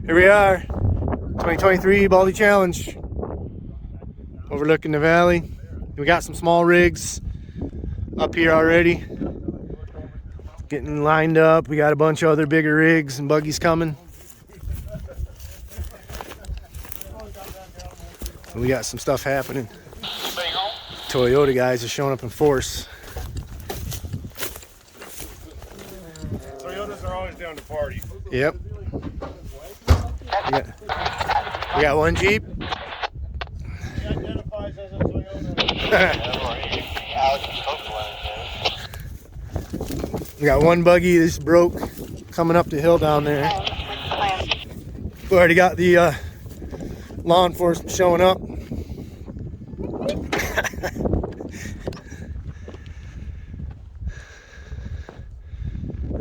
Here we are, 2023 Baldy Challenge, overlooking the valley. We got some small rigs up here already, getting lined up. We got a bunch of other bigger rigs and buggies coming. We got some stuff happening. Toyota guys are showing up in force. Toyotas are always down to party. Yep. We got one Jeep. He identifies as a Toyota. We got one buggy that's broke coming up the hill down there. We already got the law enforcement showing up.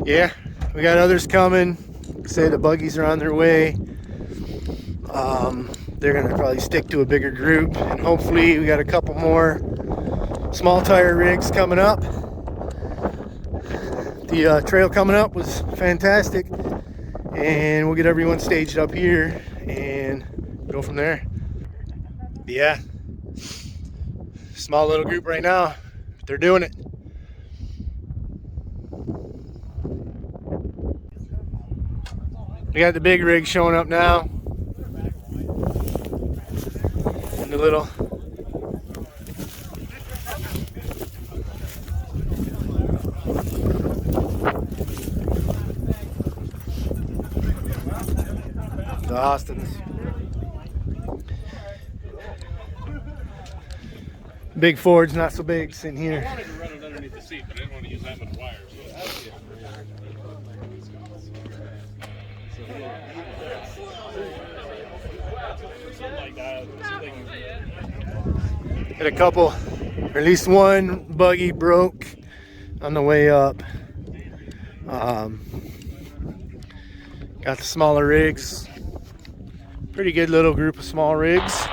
Yeah, we got others coming. Say the buggies are on their way. They're gonna probably stick to a bigger group, and hopefully we got a couple more small tire rigs coming up. The trail coming up was fantastic, and we'll get everyone staged up here and go from there. Yeah, small little group right now. They're doing it. We got the big rig showing up now. And the little the Austins. Big Ford's not so big sitting here. I wanted to run it underneath the seat, but I didn't want to use that much wires. Had a couple, or at least one buggy broke on the way up. Got the smaller rigs. Pretty good little group of small rigs.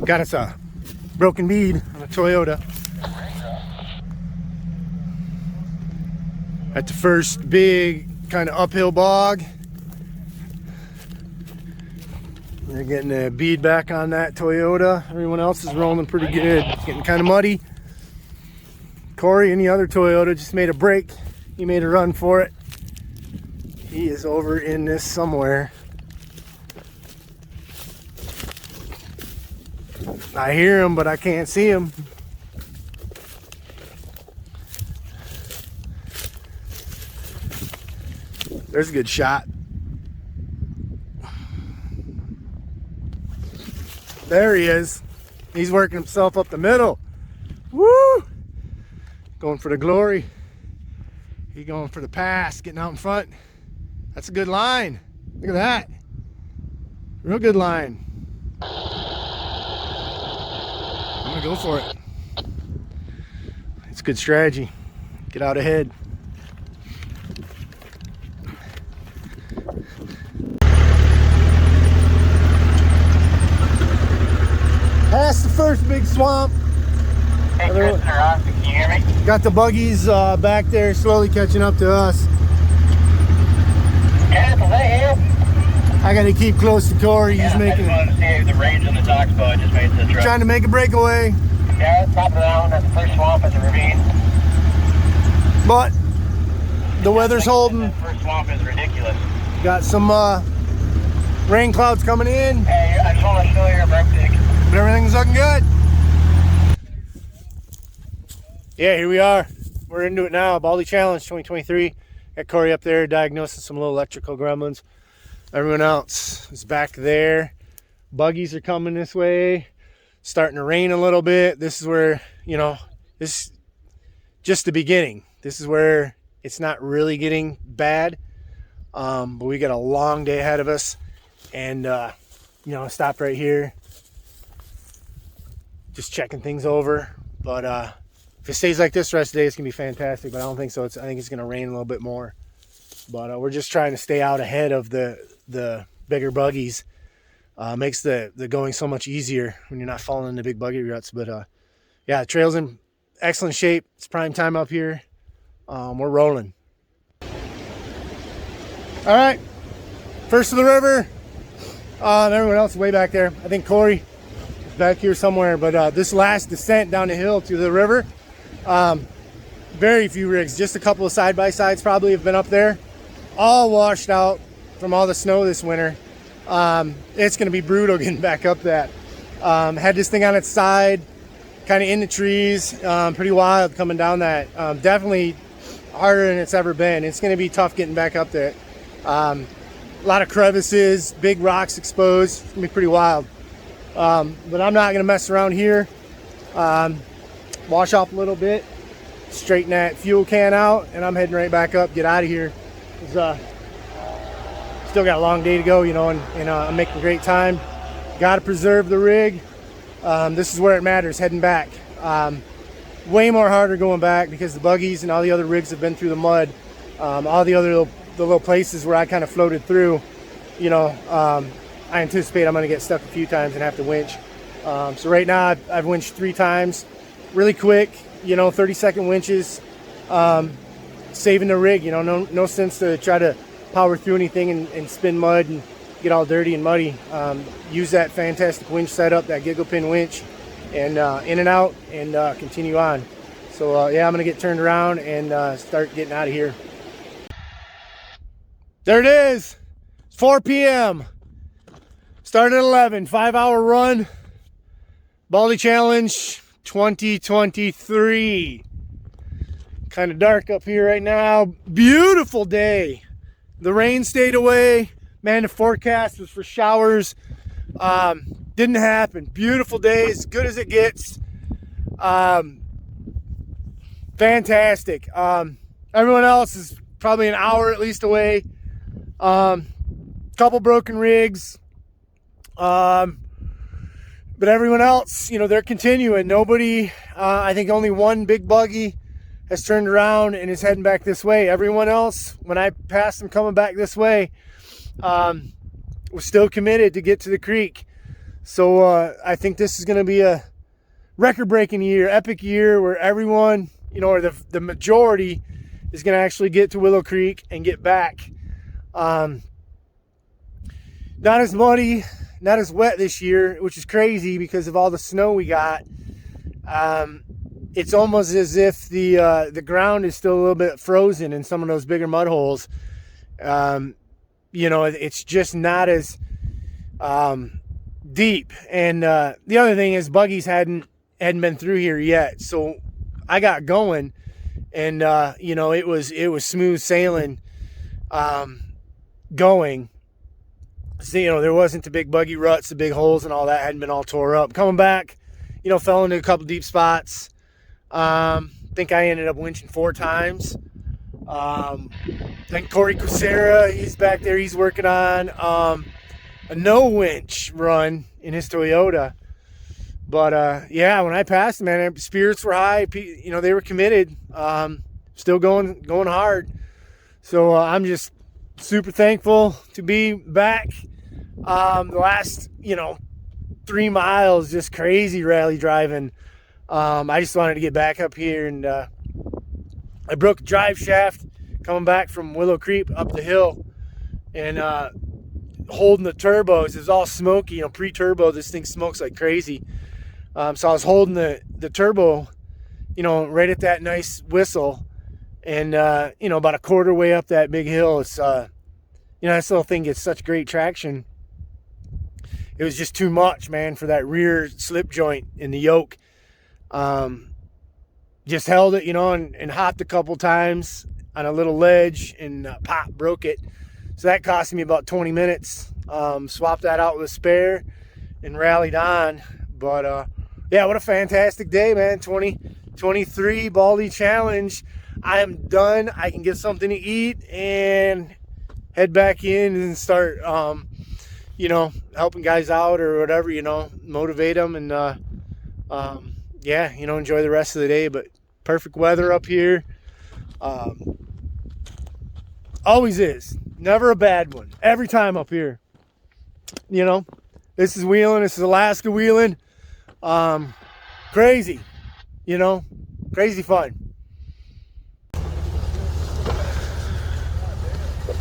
Got us a broken bead on a Toyota. At the first big kind of uphill bog. They're getting a bead back on that Toyota. Everyone else is rolling pretty good. It's getting kind of muddy. Corey and the other Toyota just made a break. He made a run for it. He is over in this somewhere. I hear him, but I can't see him. There's a good shot. There he is. He's working himself up the middle. Woo! Going for the glory. He's going for the pass, getting out in front. That's a good line. Look at that. Real good line. I'm gonna go for it. It's good strategy. Get out ahead. Past the first big swamp. Hey, Chris, can you hear me? Got the buggies back there slowly catching up to us. Kenneth, is that you? I gotta keep close to Corey. He's making. I just wanted to see the range on the docks, but I just made the truck. Trying to make a breakaway. Yeah, top of the mountain at the first swamp at the ravine. But the weather's holding. That first swamp is ridiculous. Got some rain clouds coming in. Hey, I just want to show you your birthday. But everything's looking good. Yeah, here we are. We're into it now. Baldy Challenge 2023. Got Corey up there diagnosing some little electrical gremlins. Everyone else is back there. Buggies are coming this way. Starting to rain a little bit. This is where, you know, this is just the beginning. This is where it's not really getting bad. But we got a long day ahead of us. And, you know, I stopped right here. Just checking things over. But if it stays like this the rest of the day, it's going to be fantastic. But I don't think so. I think it's going to rain a little bit more. But we're just trying to stay out ahead of the bigger buggies. Makes the going so much easier when you're not falling into big buggy ruts. But yeah, the trail's in excellent shape. It's prime time up here. We're rolling. All right, first of the river. Everyone else is way back there. I think Corey is back here somewhere. But this last descent down the hill to the river, very few rigs. Just a couple of side-by-sides probably have been up there. All washed out from all the snow this winter. It's going to be brutal getting back up that. Had this thing on its side, kind of in the trees. Pretty wild coming down that. Definitely harder than it's ever been. It's going to be tough getting back up there. A lot of crevices, big rocks exposed. It's going to be pretty wild. But I'm not going to mess around here. Wash off a little bit, straighten that fuel can out, and I'm heading right back up, get out of here. Still got a long day to go, you know, and I'm making great time. Got to preserve the rig. This is where it matters, heading back. Way more harder going back because the buggies and all the other rigs have been through the mud. All the other little places where I kind of floated through, you know, I anticipate I'm going to get stuck a few times and have to winch. So right now I've winched 3 times, really quick, you know, 30-second winches, saving the rig. You know, no sense to try to power through anything and spin mud and get all dirty and muddy. Use that fantastic winch setup, that giggle pin winch, and in and out, and continue on. So yeah, I'm gonna get turned around and start getting out of here. There it is. It's 4 p.m. Started at 11. 5-hour run. Baldy Challenge 2023. Kind of dark up here right now. Beautiful day. The rain stayed away. Man, the forecast was for showers. Didn't happen. Beautiful day, as good as it gets. Fantastic. Everyone else is probably an hour at least away. Couple broken rigs. But everyone else, you know, they're continuing. Nobody, I think only one big buggy has turned around and is heading back this way. Everyone else, when I passed them coming back this way, was still committed to get to the creek. So I think this is going to be a record-breaking year, epic year, where everyone, you know, or the majority is going to actually get to Willow Creek and get back. Not as muddy, not as wet this year, which is crazy because of all the snow we got. It's almost as if the ground is still a little bit frozen in some of those bigger mud holes. You know, it's just not as deep. And the other thing is buggies hadn't been through here yet. So I got going, and you know, it was smooth sailing going. So, you know, there wasn't the big buggy ruts, the big holes and all that hadn't been all tore up. Coming back, you know, fell into a couple deep spots. Think I ended up winching 4 times. Then Corey Cusera, he's back there. He's working on a no winch run in his Toyota. But yeah, when I passed, man, spirits were high. You know, they were committed. Still going hard. So I'm just super thankful to be back. The last, you know, 3 miles, just crazy rally driving. I just wanted to get back up here, and I broke a drive shaft coming back from Willow Creek up the hill, and holding the turbos. It was all smoky, you know, pre-turbo. This thing smokes like crazy. So I was holding the turbo, you know, right at that nice whistle, and you know, about a quarter way up that big hill. It's you know, this little thing gets such great traction. It was just too much, man, for that rear slip joint in the yoke. Just held it, you know, and hopped a couple times on a little ledge, and pop, broke it. So that cost me about 20 minutes. Swapped that out with a spare and rallied on. But yeah, what a fantastic day, man. 2023 Baldy Challenge. I am done. I can get something to eat and head back in and start you know, helping guys out or whatever, you know, motivate them, and yeah, you know, enjoy the rest of the day. But perfect weather up here. Always is. Never a bad one. Every time up here. You know, This is wheeling. This is Alaska wheeling. Crazy, you know, crazy fun.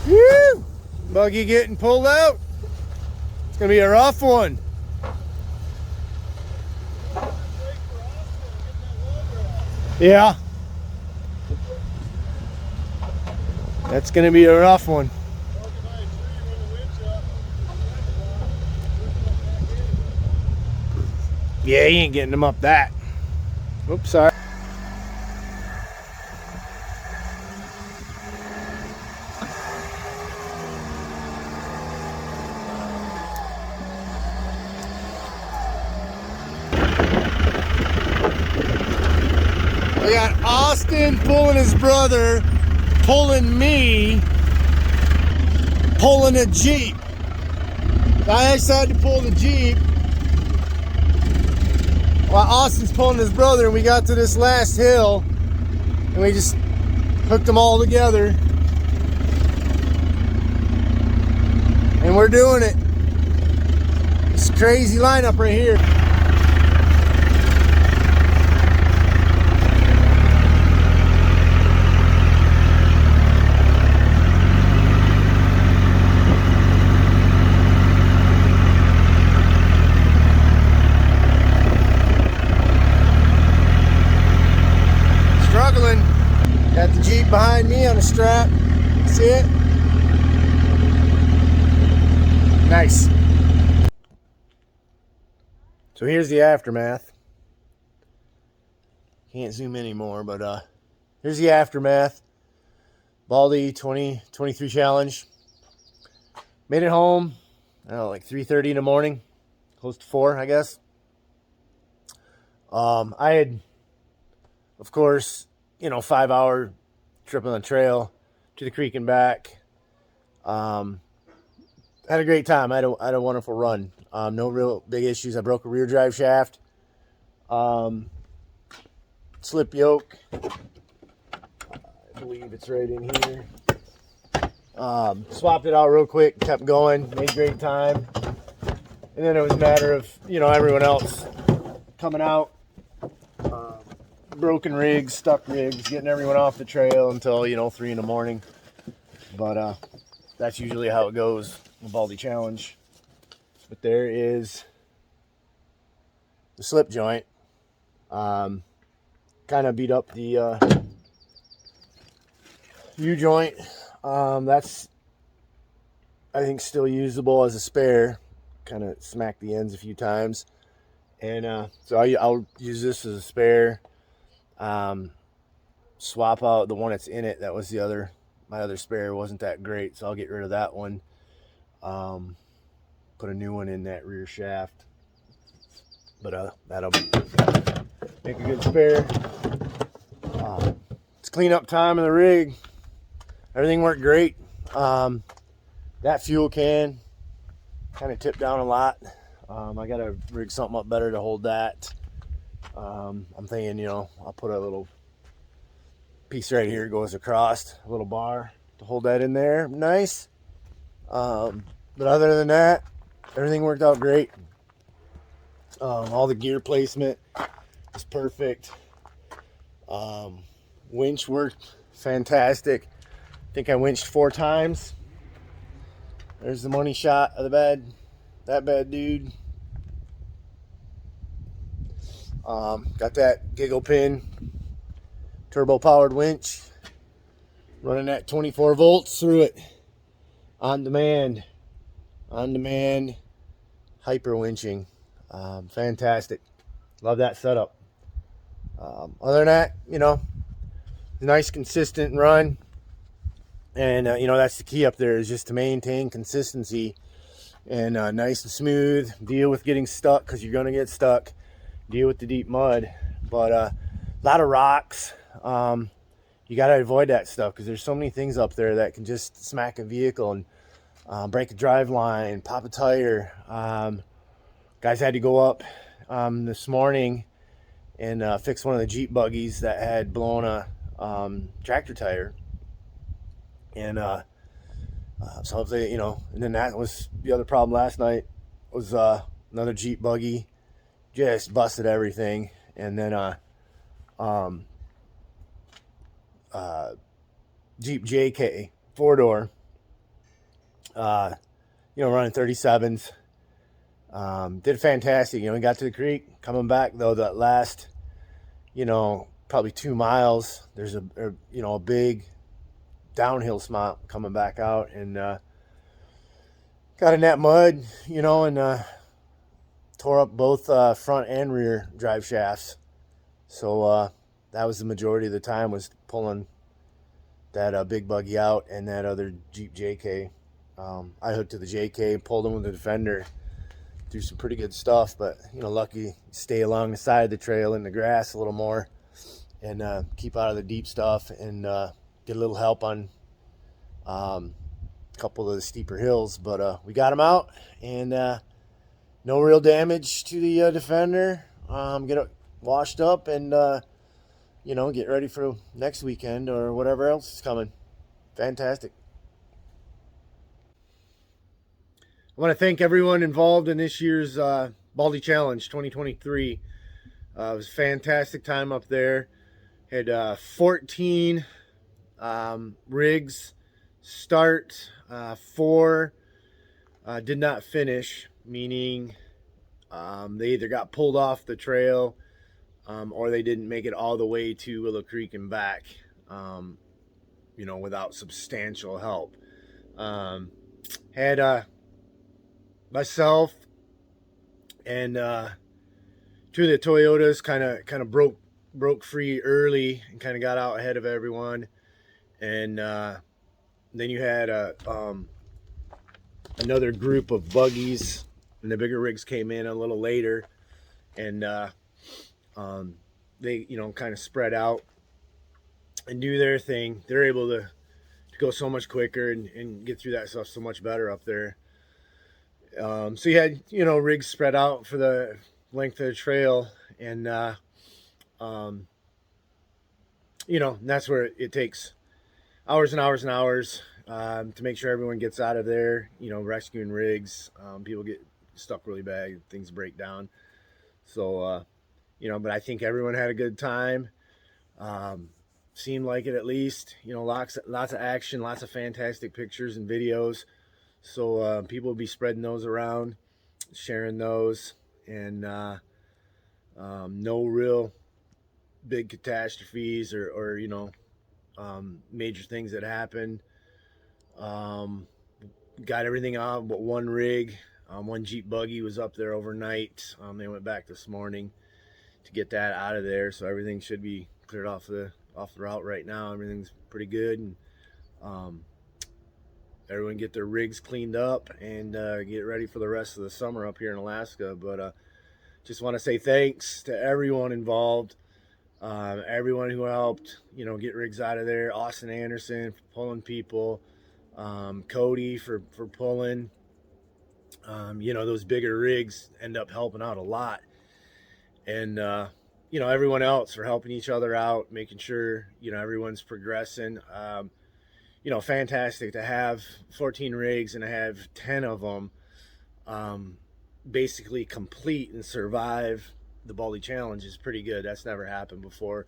Woo! Buggy getting pulled out. It's gonna be a rough one. Yeah. That's gonna be a rough one. Yeah, he ain't getting them up that. Oops, sorry. We got Austin pulling his brother, pulling me, pulling a Jeep. I decided to pull the Jeep while Austin's pulling his brother, and we got to this last hill and we just hooked them all together. And we're doing it. It's a crazy lineup right here. Struggling. Got the Jeep behind me on a strap. See it? Nice. So here's the aftermath. Can't zoom anymore, but here's the aftermath. Baldy 2023 challenge. Made it home, I don't know, like 3:30 in the morning, close to 4, I guess. I had, of course, 5-hour trip on the trail to the creek and back. Had a great time. I had a wonderful run. No real big issues. I broke a rear drive shaft. Slip yoke. I believe it's right in here. Swapped it out real quick. Kept going. Made great time. And then it was a matter of, everyone else coming out. Broken rigs, stuck rigs, getting everyone off the trail until, 3 in the morning. But that's usually how it goes. The Baldy challenge. But there is the slip joint. Kind of beat up the U-joint. That's, I think, still usable as a spare. Kind of smacked the ends a few times. And so I'll use this as a spare. Swap out the one that's in it. That was my other spare wasn't that great, so I'll get rid of that one. Put a new one in that rear shaft, but that'll make a good spare. It's cleanup time in the rig. Everything worked great. That fuel can kind of tipped down a lot. I gotta rig something up better to hold that. I'm thinking, I'll put a little piece right here, goes across, a little bar to hold that in there. Nice. But other than that, everything worked out great. All the gear placement is perfect. Winch worked fantastic. I think I winched 4 times. There's the money shot of the bed. That bad dude. Got that giggle pin turbo powered winch running at 24 volts through it. On demand hyper winching. Fantastic. Love that setup. Other than that, nice consistent run. And that's the key up there, is just to maintain consistency and nice and smooth. Deal with getting stuck, because you're going to get stuck. Deal with the deep mud. But a lot of rocks. You got to avoid that stuff, because there's so many things up there that can just smack a vehicle and break a drive line, pop a tire. Guys had to go up this morning and fix one of the Jeep buggies that had blown a tractor tire. And so if they, and then that was the other problem last night. was another Jeep buggy, just busted everything. And then Jeep JK 4-door, running 37s. Did fantastic. We got to the creek. Coming back though, that last, probably 2 miles, there's a big downhill spot coming back out, and got in that mud, and tore up both front and rear drive shafts. So that was the majority of the time, was pulling that big buggy out and that other Jeep JK. I hooked to the JK, pulled him with the Defender, through some pretty good stuff, but lucky stay along the side of the trail in the grass a little more, and keep out of the deep stuff, and get a little help on a couple of the steeper hills. But we got him out, and no real damage to the Defender. Get it washed up, and get ready for next weekend or whatever else is coming. Fantastic. I want to thank everyone involved in this year's Baldy Challenge 2023. It was a fantastic time up there. Had 14 rigs start, 4 did not finish, meaning they either got pulled off the trail or they didn't make it all the way to Willow Creek and back, without substantial help. Had myself and 2 of the Toyotas kind of broke free early and kind of got out ahead of everyone. And then you had another group of buggies, and the bigger rigs came in a little later, and they kind of spread out and do their thing. They're able to go so much quicker and get through that stuff so much better up there. So you had rigs spread out for the length of the trail, and that's where it takes hours and hours and hours to make sure everyone gets out of there. Rescuing rigs, people get stuck really bad, things break down. So but I think everyone had a good time. Seemed like it, at least. Lots of action, lots of fantastic pictures and videos. So people will be spreading those around, sharing those, and no real big catastrophes or major things that happened. Got everything out but one rig. One Jeep buggy was up there overnight. They went back this morning to get that out of there, so everything should be cleared off the route right now. Everything's pretty good, and everyone get their rigs cleaned up and get ready for the rest of the summer up here in Alaska. But just want to say thanks to everyone involved, everyone who helped, get rigs out of there. Austin Anderson for pulling people, Cody for pulling. Those bigger rigs end up helping out a lot, and everyone else for helping each other out, making sure everyone's progressing. Fantastic to have 14 rigs and to have 10 of them basically complete and survive the Baldy Challenge is pretty good. That's never happened before.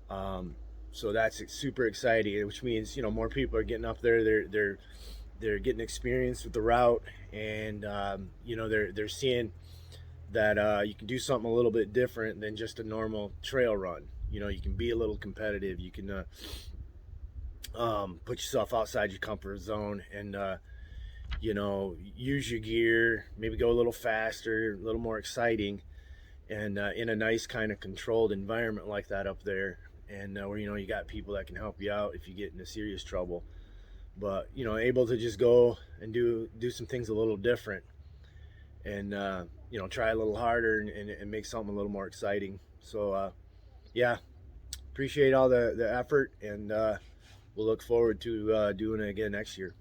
So that's super exciting, which means more people are getting up there. They're getting experience with the route, and they're seeing that you can do something a little bit different than just a normal trail run. You can be a little competitive. You can put yourself outside your comfort zone, and use your gear, maybe go a little faster, a little more exciting, and in a nice kind of controlled environment like that up there, and where you got people that can help you out if you get into serious trouble. But able to just go and do some things a little different, and try a little harder and make something a little more exciting. So appreciate all the effort, and we'll look forward to doing it again next year.